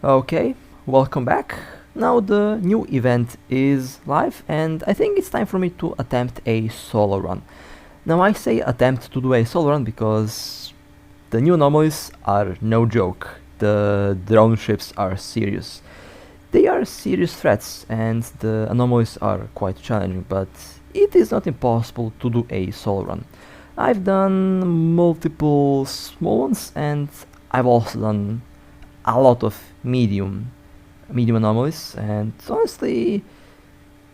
Okay, welcome back. Now the new event is live and I think it's time for me to attempt a solo run. Now I say attempt to do a solo run because the new anomalies are no joke. The drone ships are serious. They are serious threats and the anomalies are quite challenging, but it is not impossible to do a solo run. I've done multiple small ones and I've also done a lot of medium anomalies, and honestly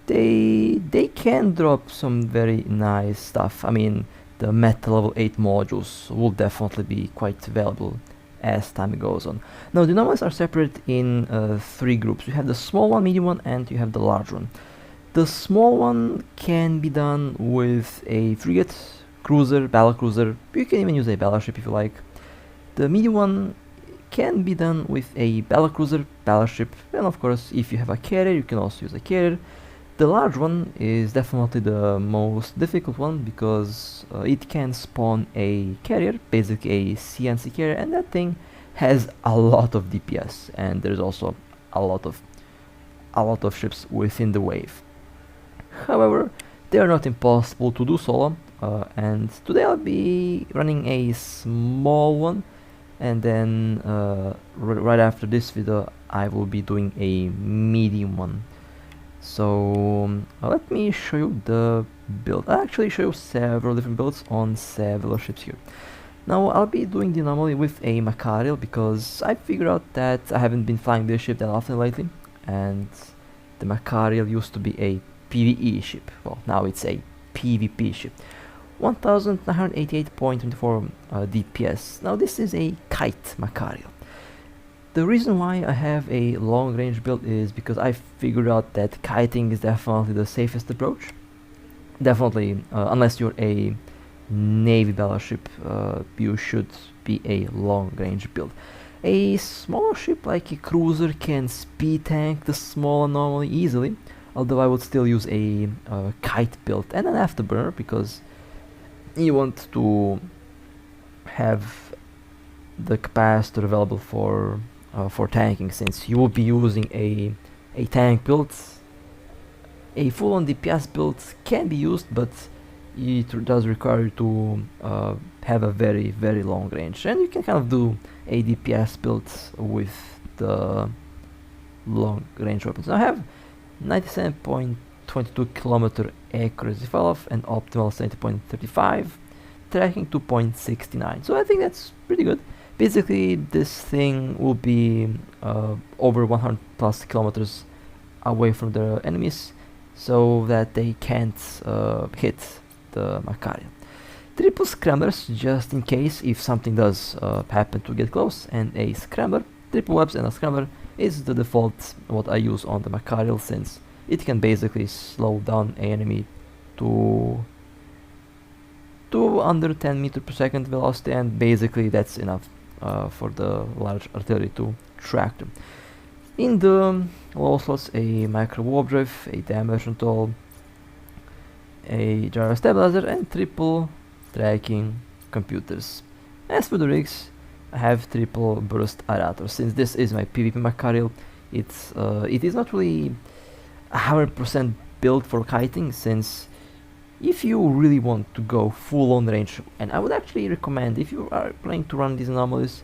they can drop some very nice stuff. I mean, the meta level 8 modules will definitely be quite valuable as time goes on. Now the anomalies are separated in three groups. You have the small one, medium one, and you have the large one. The small one can be done with a frigate, cruiser, battle cruiser. You can even use a battleship if you like. The medium one can be done with a battlecruiser, battleship, and of course if you have a carrier you can also use a carrier. The large one is definitely the most difficult one because it can spawn a carrier, basically a CNC carrier, and that thing has a lot of DPS, and there's also a lot of ships within the wave. However, they are not impossible to do solo, and today I'll be running a small one, and then right after this video I will be doing a medium one. So let me show you the build. I'll actually show you several different builds on several ships here. Now I'll be doing the anomaly with a Machariel because I figured out that I haven't been flying this ship that often lately, and the Machariel used to be a PvE ship. Well, now it's a PvP ship. 1988.24 DPS. Now this is a Kite Machariel. The reason why I have a long range build is because I figured out that kiting is definitely the safest approach. Definitely, unless you're a navy battleship, you should be a long range build. A small ship like a cruiser can speed tank the small anomaly easily, although I would still use a kite build and an afterburner because you want to have the capacitor available for tanking, since you will be using a tank build. A full-on DPS build can be used, but it does require you to have a very long range, and you can kind of do a DPS build with the long range weapons. Now I have 97.22 kilometer accuracy fall-off and optimal 70.35, tracking 2.69. So I think that's pretty good. Basically, this thing will be over 100 plus kilometers away from the enemies, so that they can't hit the Machariel. Triple scramblers, just in case if something does happen to get close, and a scrambler. Triple webs and a scrambler is the default what I use on the Machariel, since it can basically slow down an enemy to under 10 meters per second velocity, and basically that's enough for the large artillery to track them. In the low slots, a micro warp drive, a damage control, a gyro stabilizer, and triple tracking computers. As for the rigs, I have triple burst aerator. Since this is my PvP Machariel, it is not really 100% built for kiting, since if you really want to go full on range, and I would actually recommend, if you are planning to run these anomalies,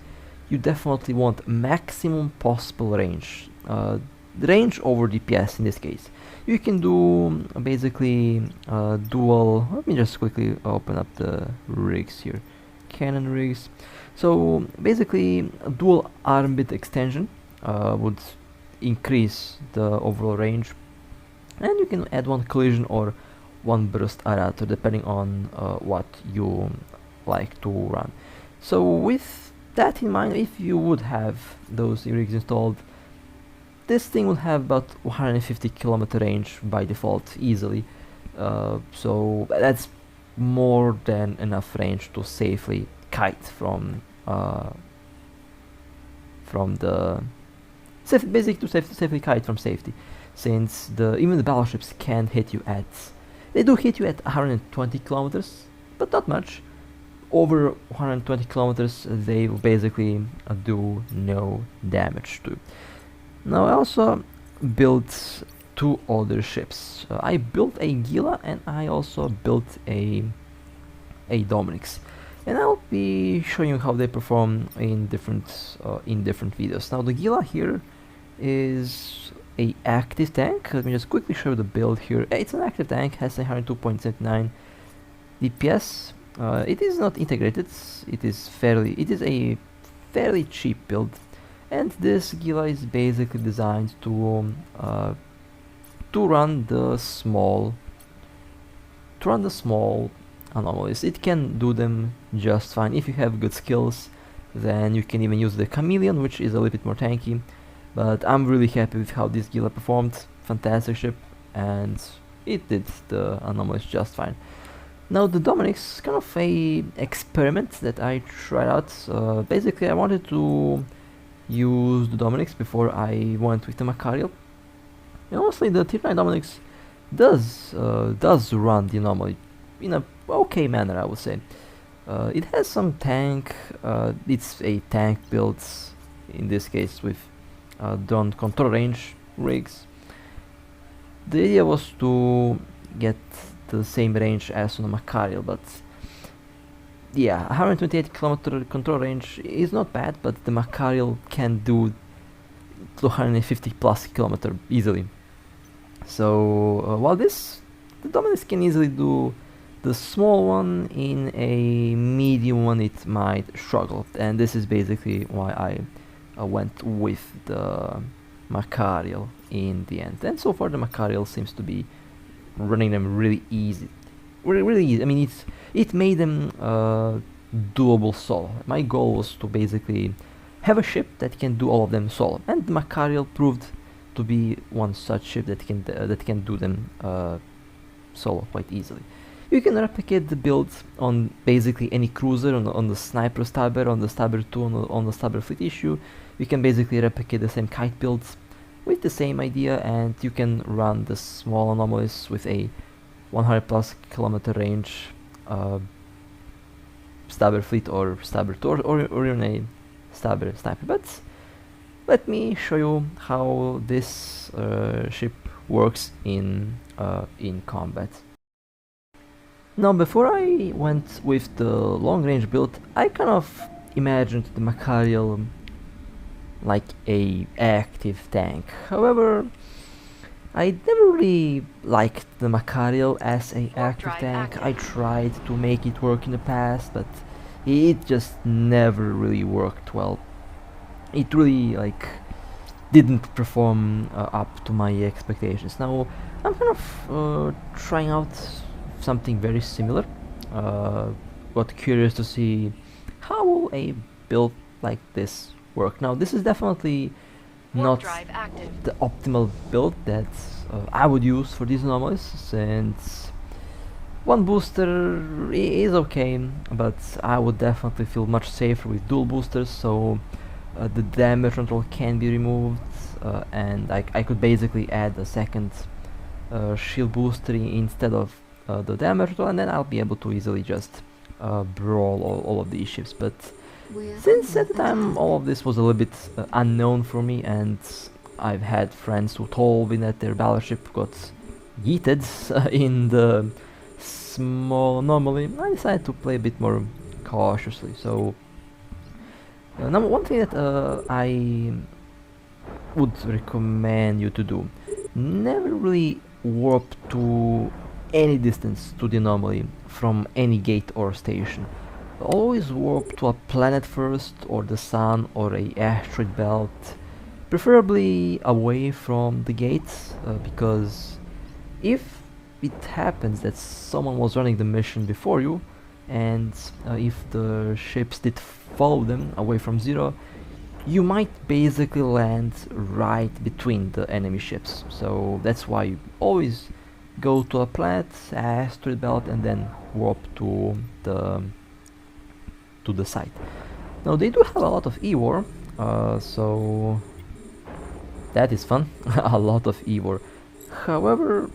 you definitely want maximum possible range. Range over DPS in this case. You can do basically dual. Let me just quickly open up the rigs here. Cannon rigs. So basically, a dual arm bit extension would increase the overall range, and you can add one collision or one burst aerator depending on what you like to run. So with that in mind, if you would have those rigs installed, this thing will have about 150 kilometer range by default easily. So that's more than enough range to safely kite from the basically to safely kite from safety, since even the battleships can hit you at. They do hit you at 120 kilometers, but not much. over 120 kilometers, they basically do no damage to you. Now I also built two other ships. I built a Gila and I also built a Dominix, and I'll be showing you how they perform in different videos. Now the Gila here is a active tank. Let me just quickly show you the build here. It's an active tank, has 102.79 DPS. It is not integrated. It is a fairly cheap build, and this Gila is basically designed to run the small anomalies. It can do them just fine. If you have good skills, then you can even use the Chameleon, which is a little bit more tanky. But I'm really happy with how this Gila performed. Fantastic ship, and it did the anomalies just fine. Now the Dominix, kind of a experiment that I tried out. Basically I wanted to use the Dominix before I went with the Machariel. And honestly, the Tier 9 Dominix does run the anomaly in a okay manner, I would say. It has some tank. It's a tank build, in this case with drone control range rigs. The idea was to get the same range as on the Machariel, but yeah, 128 kilometer control range is not bad, but the Machariel can do 250 plus kilometer easily. So while the Dominus can easily do the small one, in a medium one it might struggle, and this is basically why I went with the Machariel in the end. And so far the Machariel seems to be running them really easy. Really easy. I mean, it made them doable solo. My goal was to basically have a ship that can do all of them solo, and the Machariel proved to be one such ship that can do them solo quite easily. You can replicate the build on basically any cruiser, on the Sniper Stabber, on the Stabber 2, on the Stabber Fleet issue. You can basically replicate the same Kite builds with the same idea, and you can run the small anomalies with a 100 plus kilometer range Stabber Fleet or Stabber 2, or even a Stabber Sniper. But let me show you how this ship works in combat. Now, before I went with the long range build, I kind of imagined the Machariel like a active tank. However, I never really liked the Machariel as a active tank. I tried to make it work in the past, but it just never really worked well. It really didn't perform up to my expectations. Now I'm kind of trying out something very similar. Got curious to see how will a build like this work. Now this is definitely not the optimal build that I would use for these anomalies, since one booster is okay, but I would definitely feel much safer with dual boosters, so the damage control can be removed, and I could basically add a second shield booster instead of the damage control, and then I'll be able to easily just brawl all of these ships. But since at the time all of this was a little bit unknown for me, and I've had friends who told me that their battleship got yeeted in the small anomaly, I decided to play a bit more cautiously. So number one thing that I would recommend you to do: never really warp to any distance to the anomaly from any gate or station. Always warp to a planet first, or the sun, or a asteroid belt, preferably away from the gates, because if it happens that someone was running the mission before you, and if the ships did follow them away from zero, you might basically land right between the enemy ships. So that's why you always go to a planet, asteroid belt, and then warp to the site. Now they do have a lot of E-War, so that is fun. A lot of E-War. However,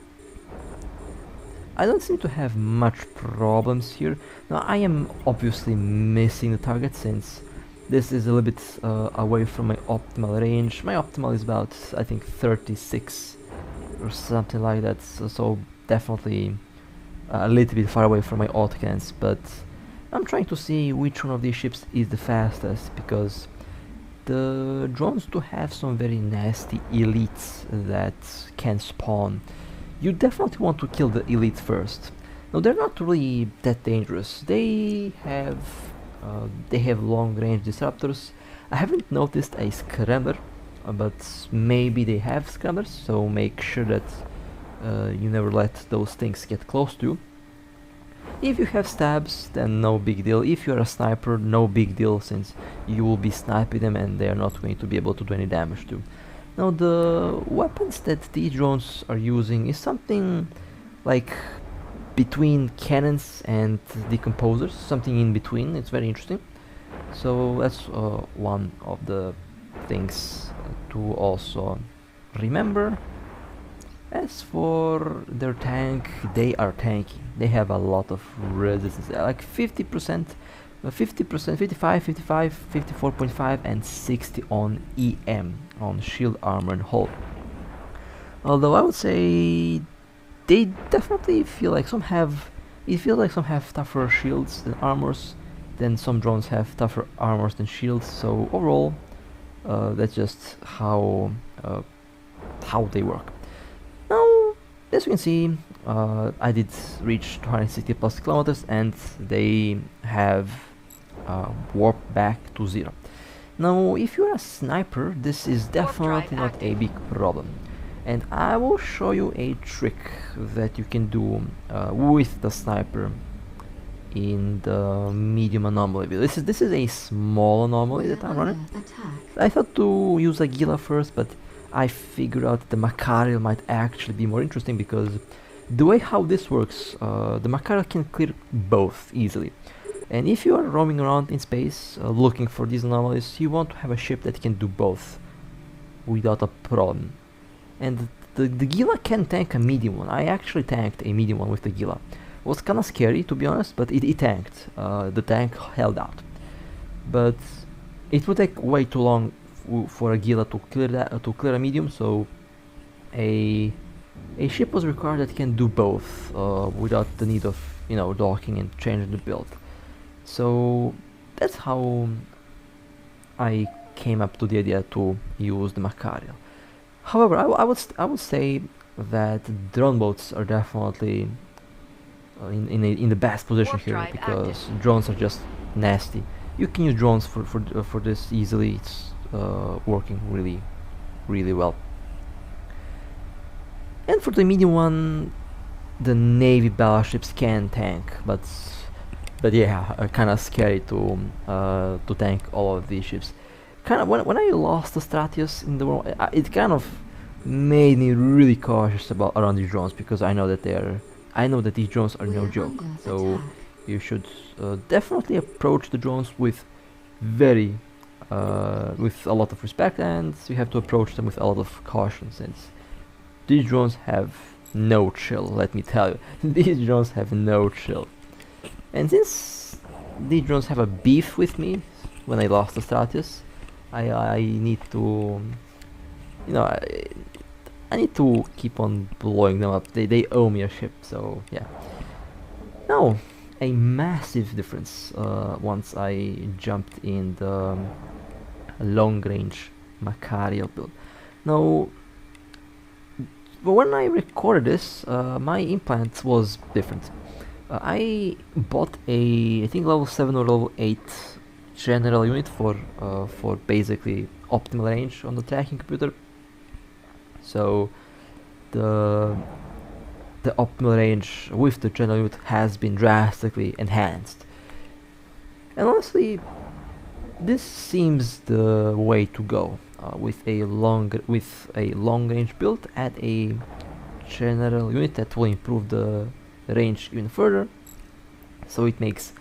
I don't seem to have much problems here. Now I am obviously missing the target since this is a little bit away from my optimal range. My optimal is about, I think, 36 or something like that, so definitely a little bit far away from my autocannons, but I'm trying to see which one of these ships is the fastest, because the drones do have some very nasty elites that can spawn. You definitely want to kill the elite first. Now they're not really that dangerous. They have long range disruptors. I haven't noticed a scrambler, but maybe they have scramblers, so make sure that you never let those things get close to you. If you have stabs, then no big deal. If you're a sniper, no big deal, since you will be sniping them and they are not going to be able to do any damage to. Now the weapons that these drones are using is something like between cannons and decomposers, something in between. It's very interesting. So that's one of the things to also remember. As for their tank, they are tanky. They have a lot of resistance, like 50%, 50%, 55, 55, 54.5 and 60 on EM, on shield, armor and hull. Although I would say they definitely feel like some have, it feels like some have tougher shields than armors, then some drones have tougher armors than shields, so overall that's just how they work. Now, as you can see, I did reach 260 plus kilometers and they have warped back to 0. Now, if you're a sniper, this is definitely not a big problem. And I will show you a trick that you can do with the sniper in the medium anomaly build. This is a small anomaly that I'm running. I thought to use a Gila first, but I figured out the Machariel might actually be more interesting, because the way how this works, the Machariel can clear both easily. And if you are roaming around in space looking for these anomalies, you want to have a ship that can do both without a problem. And the Gila can tank a medium one. I actually tanked a medium one with the Gila. It was kinda scary, to be honest, but it tanked. The tank held out. But it would take way too long for a Gila to clear a medium, so a ship was required that can do both without the need of, you know, docking and changing the build. So that's how I came up to the idea to use the Machariel. However, I would say that drone boats are definitely in the best position here, because drones are just nasty. You can use drones for this easily. It's working really well. And for the medium one, the Navy battleships can tank, but yeah, kind of scary to tank all of these ships. Kind of when I lost the Stratius in the world, it kind of made me really cautious around these drones, because I know that these drones are no joke. So you should definitely approach the drones with with a lot of respect, and you have to approach them with a lot of caution, since these drones have no chill, let me tell you. These drones have no chill. And since these drones have a beef with me when I lost the Stratius, I need to, you know, I need to keep on blowing them up. They owe me a ship, so yeah. Now, a massive difference once I jumped in the long-range Machariel build. Now, when I recorded this, my implant was different. I bought I think level 7 or level 8 general unit for basically optimal range on the tracking computer. So the optimal range with the general unit has been drastically enhanced. And honestly, this seems the way to go with a long range build. Add a general unit that will improve the range even further, so it makes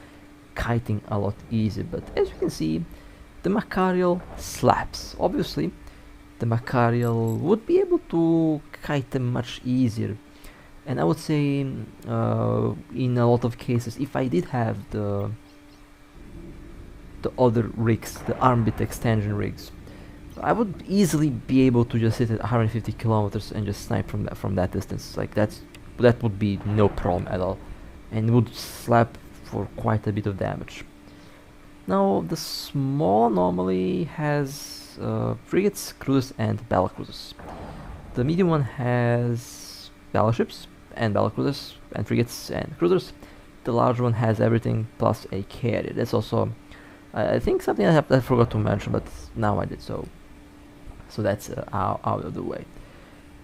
kiting a lot easier. But as you can see, the Machariel slaps. Obviously, the Machariel would be able to kite them much easier, And I would say in a lot of cases, if I did have the other rigs, the armbit extension rigs, I would easily be able to just hit at 150 kilometers and just snipe from that distance. Like that would be no problem at all, and would slap for quite a bit of damage. Now the small anomaly has frigates, cruisers, and battlecruisers. The medium one has battleships and battlecruisers and frigates and cruisers. The large one has everything plus a carrier. That's also, I think, something I forgot to mention, but now I did so. So that's out of the way.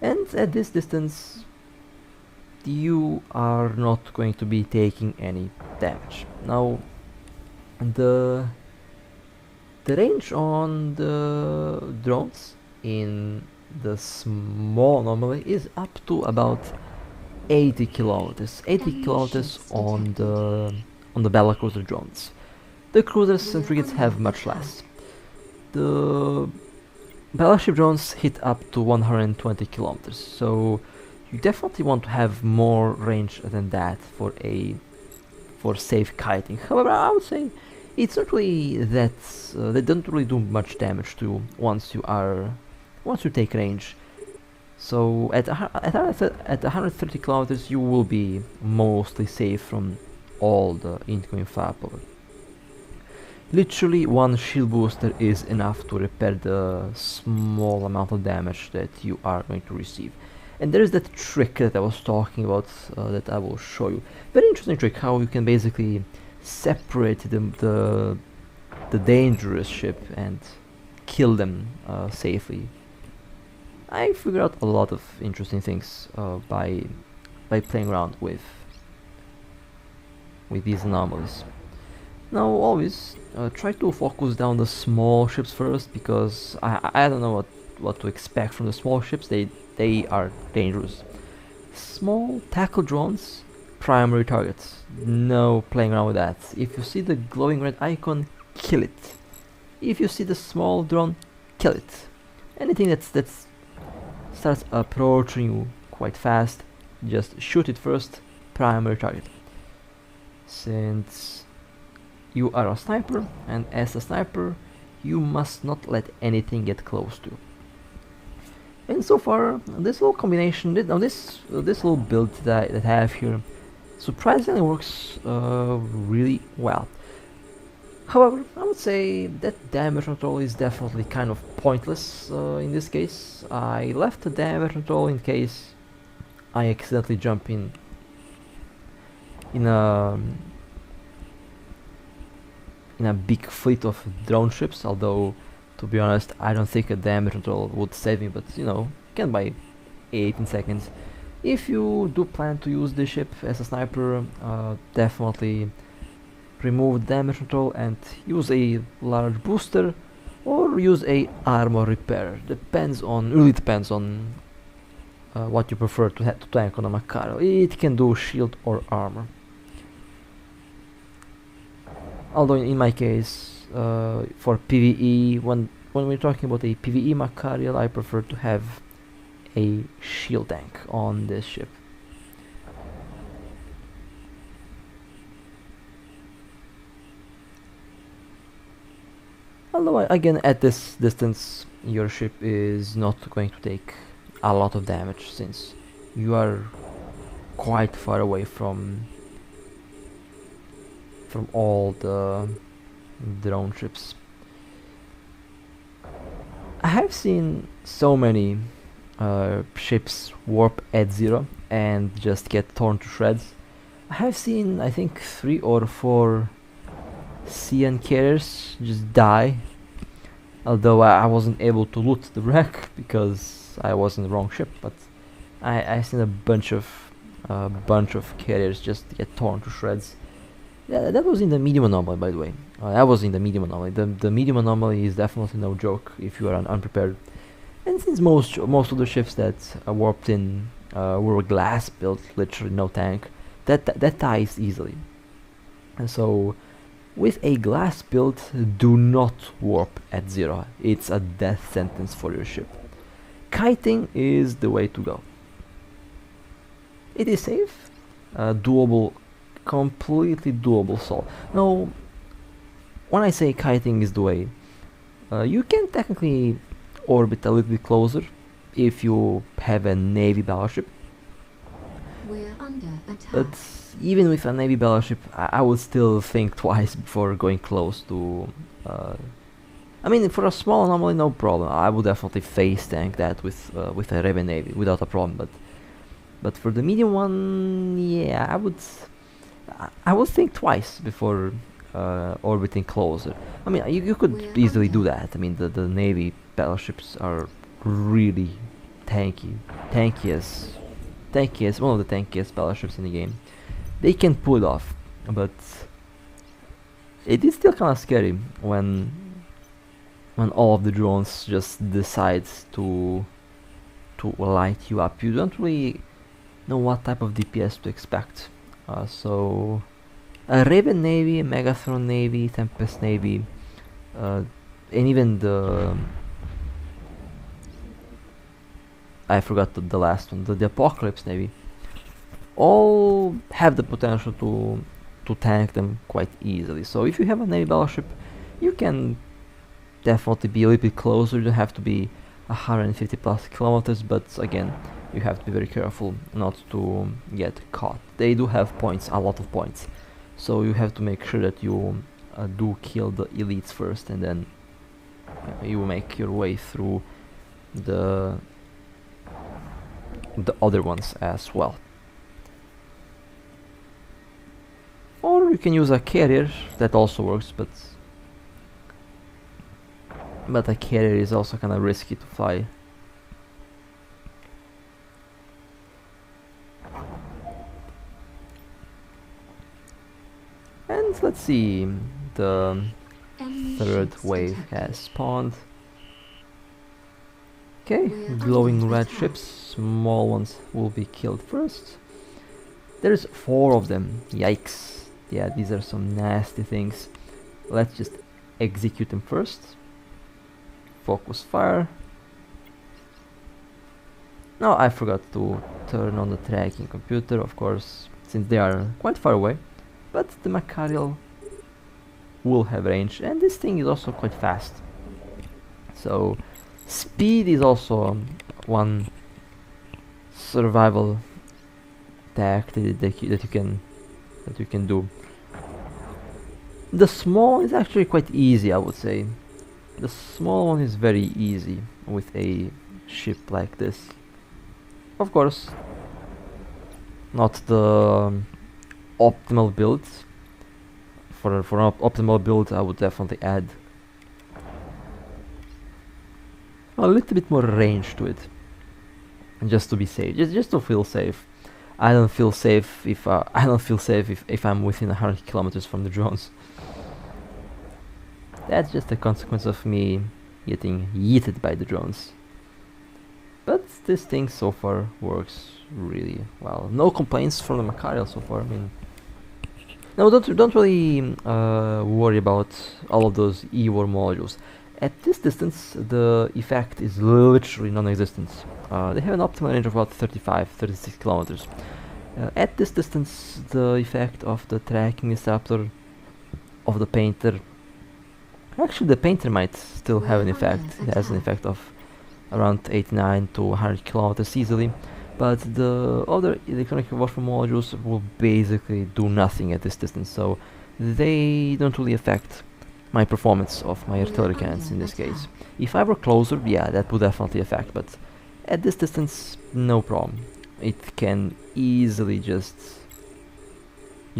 And at this distance, you are not going to be taking any damage. Now, the range on the drones in the small anomaly is up to about 80 kilometers. 80 kilometers on the battlecruiser drones. The cruisers and frigates have much less. The battleship drones hit up to 120 kilometers, so you definitely want to have more range than that for safe kiting. However, I would say it's not really that they don't really do much damage to you once you take range. So at 130 kilometers, you will be mostly safe from all the incoming firepower. Literally, one shield booster is enough to repair the small amount of damage that you are going to receive. And there is that trick that I was talking about that I will show you. Very interesting trick, how you can basically separate the dangerous ship and kill them safely. I figured out a lot of interesting things by playing around with these anomalies. Now, always try to focus down the small ships first, because I don't know what to expect from the small ships. They are dangerous. Small tackle drones, primary targets. No playing around with that. If you see the glowing red icon, kill it. If you see the small drone, kill it. Anything that starts approaching you quite fast, just shoot it first. Primary target. Since you are a sniper, and as a sniper, you must not let anything get close to you. And so far, this little combination, this little build that I have here, surprisingly works really well. However, I would say that damage control is definitely kind of pointless in this case. I left the damage control in case I accidentally jump in a big fleet of drone ships, although to be honest, I don't think a damage control would save me, but you know, can buy 18 seconds. If you do plan to use this ship as a sniper, definitely remove damage control and use a large booster or use a armor repair. Really depends on what you prefer to tank on a Machariel. It can do shield or armor. Although in my case, for PvE, when we're talking about a PvE Machariel, I prefer to have a shield tank on this ship. Although again, at this distance, your ship is not going to take a lot of damage, since you are quite far away from all the drone ships. I have seen so many ships warp at 0 and just get torn to shreds. I have seen, I think, 3 or 4 CN carriers just die, although I wasn't able to loot the wreck because I was in the wrong ship. But I've seen a bunch of carriers just get torn to shreds. Yeah, that was in the medium anomaly, by the way. I was in the medium anomaly. The medium anomaly is definitely no joke if you are unprepared. And since most of the ships that warped in were glass built, literally no tank, that dies easily. And so, with a glass build, do not warp at 0. It's a death sentence for your ship. Kiting is the way to go. it is safe, doable, completely doable. So now, when I say kiting is the way, you can technically orbit a little bit closer if you have a navy battleship. We're under attack. But even with a navy battleship, I would still think twice before going close to. I mean, for a small anomaly, no problem. I would definitely face tank that with a Raven navy without a problem. But for the medium one, yeah, I would think twice before orbiting closer. I mean, you could We're easily do under. that. I mean, the navy battleships are really tankiest, one of the tankiest battleships in the game. They can pull it off, but it is still kind of scary when all of the drones just decide to light you up. You don't really know what type of DPS to expect. So a Raven Navy, Megatron Navy, Tempest Navy, and even the I forgot the last one, the Apocalypse Navy, all have the potential to tank them quite easily. So if you have a Navy battleship, you can definitely be a little bit closer. You don't have to be 150 plus kilometers, but again, you have to be very careful not to get caught. They do have points, a lot of points, so you have to make sure that you do kill the elites first, and then you make your way through the other ones as well. Or you can use a carrier, that also works, but a carrier is also kind of risky to fly. And let's see, the Enemy third ships wave detected. has spawned. Okay, We're glowing under red attack. ships, small ones will be killed first. There's 4 of them, yikes. Yeah, these are some nasty things. Let's just execute them first. Focus fire. No, I forgot to turn on the tracking computer, of course, since they are quite far away. But the Machariel will have range, and this thing is also quite fast. So speed is also one survival tactic that you can do. The small is actually quite easy, I would say. The small one is very easy with a ship like this. Of course, not the optimal build. For an optimal build, I would definitely add a little bit more range to it, just to be safe, just to feel safe. I don't feel safe if if I'm within 100 kilometers from the drones. That's just a consequence of me getting yeeted by the drones. But this thing so far works really well. No complaints from the Machariel so far. I mean, no, don't really worry about all of those E-war modules. At this distance, the effect is literally non-existent. They have an optimal range of about 36 kilometers. At this distance, the effect of the tracking disruptor, of the painter, actually the painter might still have an effect. It has an effect of around 89 to 100 kilometers easily, but the other electronic warfare modules will basically do nothing at this distance, so they don't really affect my performance of my artillery cannons in this case. If I were closer, yeah, that would definitely affect, but at this distance, no problem. It can easily just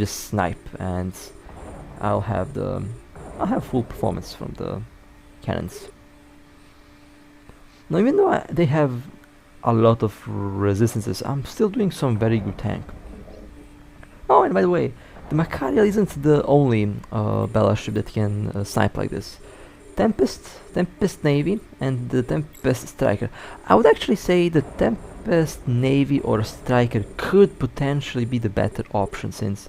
snipe, and I'll have full performance from the cannons. Now, even though they have a lot of resistances, I'm still doing some very good tank. Oh, and by the way, the Machariel isn't the only battleship that can snipe like this. Tempest Navy, and the Tempest Striker. I would actually say the Tempest Navy or Striker could potentially be the better option, since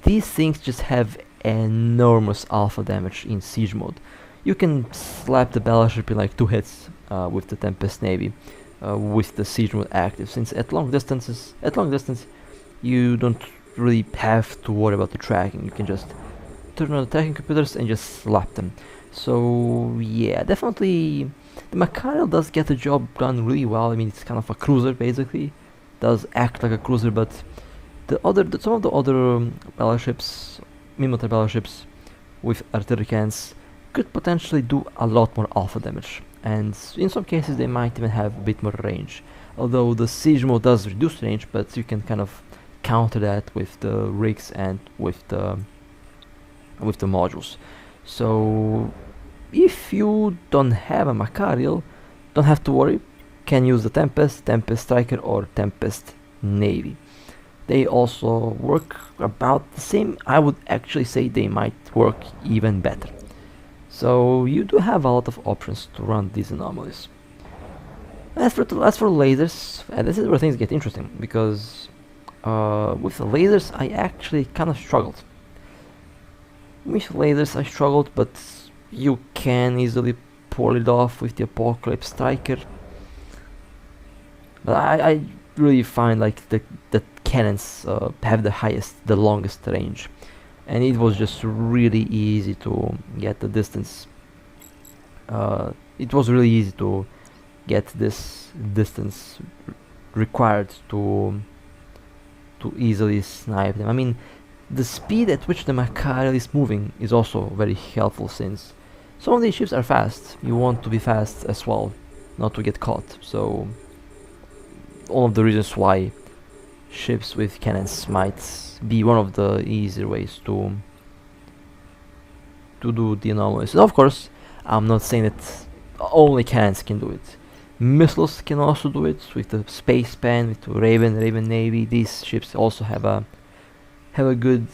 these things just have enormous alpha damage in siege mode. You can slap the battleship in like 2 hits with the Tempest Navy with the siege mode active, since at long distance you don't really have to worry about the tracking. You can just turn on the tracking computers and just slap them. So yeah, definitely the Machariel does get the job done really well. I mean, it's kind of a cruiser basically, does act like a cruiser, but some of the other battleships, military battleships with artillery cannons could potentially do a lot more alpha damage, and in some cases they might even have a bit more range. Although the siege mode does reduce range, but you can kind of counter that with the rigs and with the modules. So if you don't have a Machariel, don't have to worry. Can use the Tempest, Tempest Striker, or Tempest Navy. They also work about the same. I would actually say they might work even better. So you do have a lot of options to run these anomalies. As for lasers, and this is where things get interesting, because with the lasers I actually kind of struggled. With lasers I struggled, but you can easily pull it off with the Apocalypse Striker. But I really find like the cannons have the longest range, and it was just really easy to get the distance. It was really easy to get this distance required to easily snipe them. I mean, the speed at which the Machariel is moving is also very helpful, since some of these ships are fast. You want to be fast as well, not to get caught. So all of the reasons why ships with cannons might be one of the easier ways to do the anomalies. And of course, I'm not saying that only cannons can do it. Missiles can also do it with the Space Pen, with the Raven Navy. These ships also have a good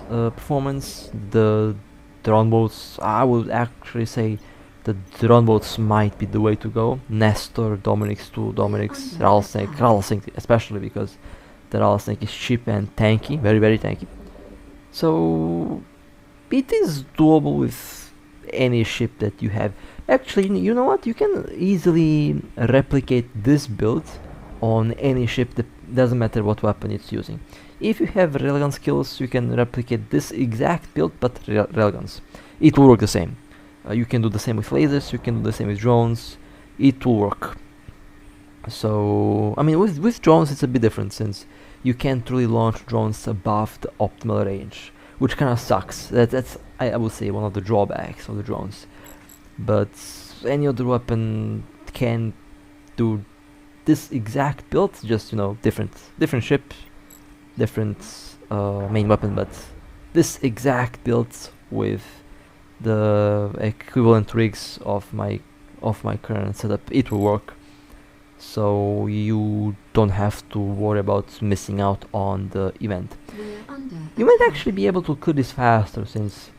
performance. The drone boats, I would actually say the drone boats might be the way to go. Nestor, Dominik's 2, Dominik's, Rattlesnake especially, because the Rattlesnake is cheap and tanky, very tanky. So it is doable with any ship that you have. Actually, you know what? You can easily replicate this build on any ship, that doesn't matter what weapon it's using. If you have railgun skills, you can replicate this exact build, but railguns. It will work the same. You can do the same with lasers, you can do the same with drones. It will work. So, I mean, with drones it's a bit different, since you can't really launch drones above the optimal range, which kind of sucks. That's I would say one of the drawbacks of the drones. But any other weapon can do this exact build, just, you know, different ship, different main weapon, but this exact build with the equivalent rigs of my current setup, it will work. So you don't have to worry about missing out on the event. You might actually be able to clear this faster, since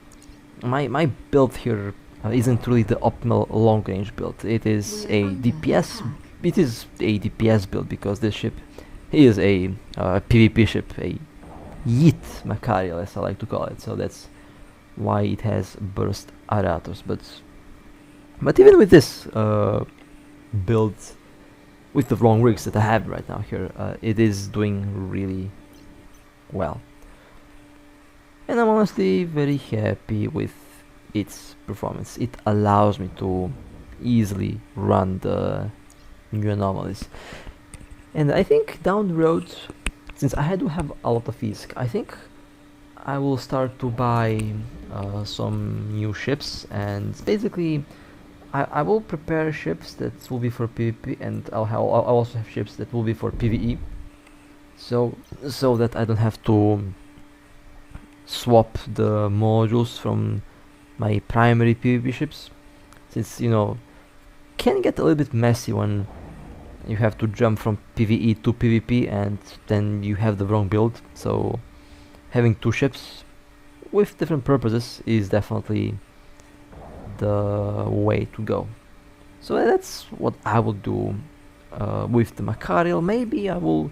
my build here isn't really the optimal long range build. It is a DPS. It is a DPS build, because this ship is a PvP ship, a Yeet Machariel, as I like to call it. So that's why it has burst aerators. But even with this build, with the wrong rigs that I have right now here, it is doing really well. And I'm honestly very happy with its performance. It allows me to easily run the new anomalies. And I think down the road, since I do have a lot of ISK, I think I will start to buy some new ships, and basically I will prepare ships that will be for PvP, and I'll also have ships that will be for PvE, so that I don't have to swap the modules from my primary PvP ships, since, you know, can get a little bit messy when you have to jump from PvE to PvP and then you have the wrong build. So having two ships with different purposes is definitely the way to go. So that's what I will do with the Machariel. Maybe I will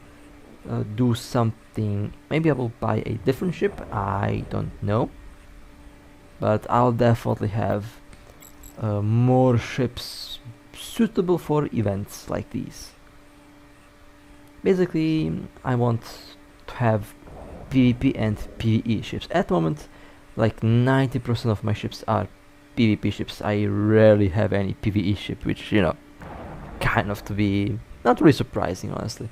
do something. Maybe I will buy a different ship, I don't know, but I'll definitely have more ships suitable for events like these. Basically, I want to have PvP and PvE ships. At the moment, like 90% of my ships are PvP ships. I rarely have any PvE ship, which, you know, kind of to be not really surprising, honestly,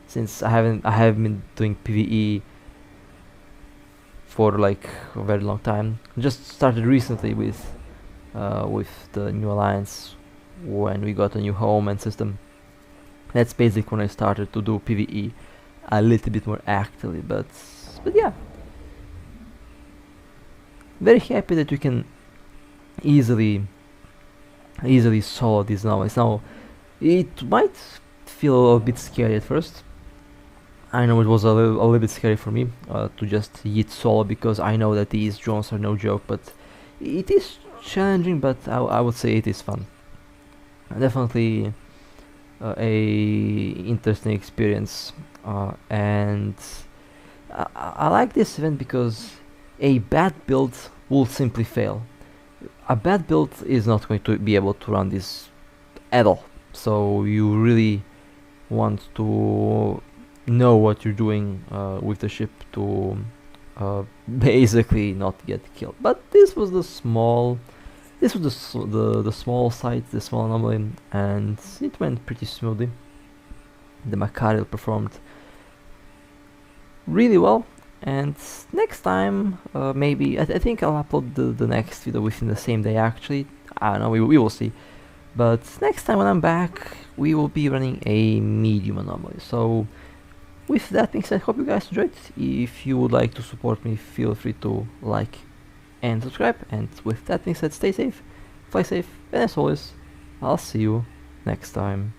since I haven't been doing PvE for like a very long time. Just started recently with the new alliance when we got a new home and system. That's basically when I started to do PvE a little bit more actively, but yeah, very happy that you can easily solo these anomalies. Now, it might feel a little bit scary at first. I know it was a little bit scary for me to just yeet solo, because I know that these drones are no joke, but it is challenging, but I would say it is fun. Definitely a interesting experience, and I like this event because a bad build will simply fail. A bad build is not going to be able to run this at all, so you really want to know what you're doing with the ship to basically not get killed. But this was the small site, the small anomaly, and it went pretty smoothly. The Machariel performed really well, and next time maybe I think I'll upload the next video within the same day. Actually, I don't know, we will see. But next time when I'm back, we will be running a medium anomaly. So with that being said, hope you guys enjoyed. If you would like to support me, feel free to like and subscribe. And with that being said, stay safe, fly safe, and as always, I'll see you next time.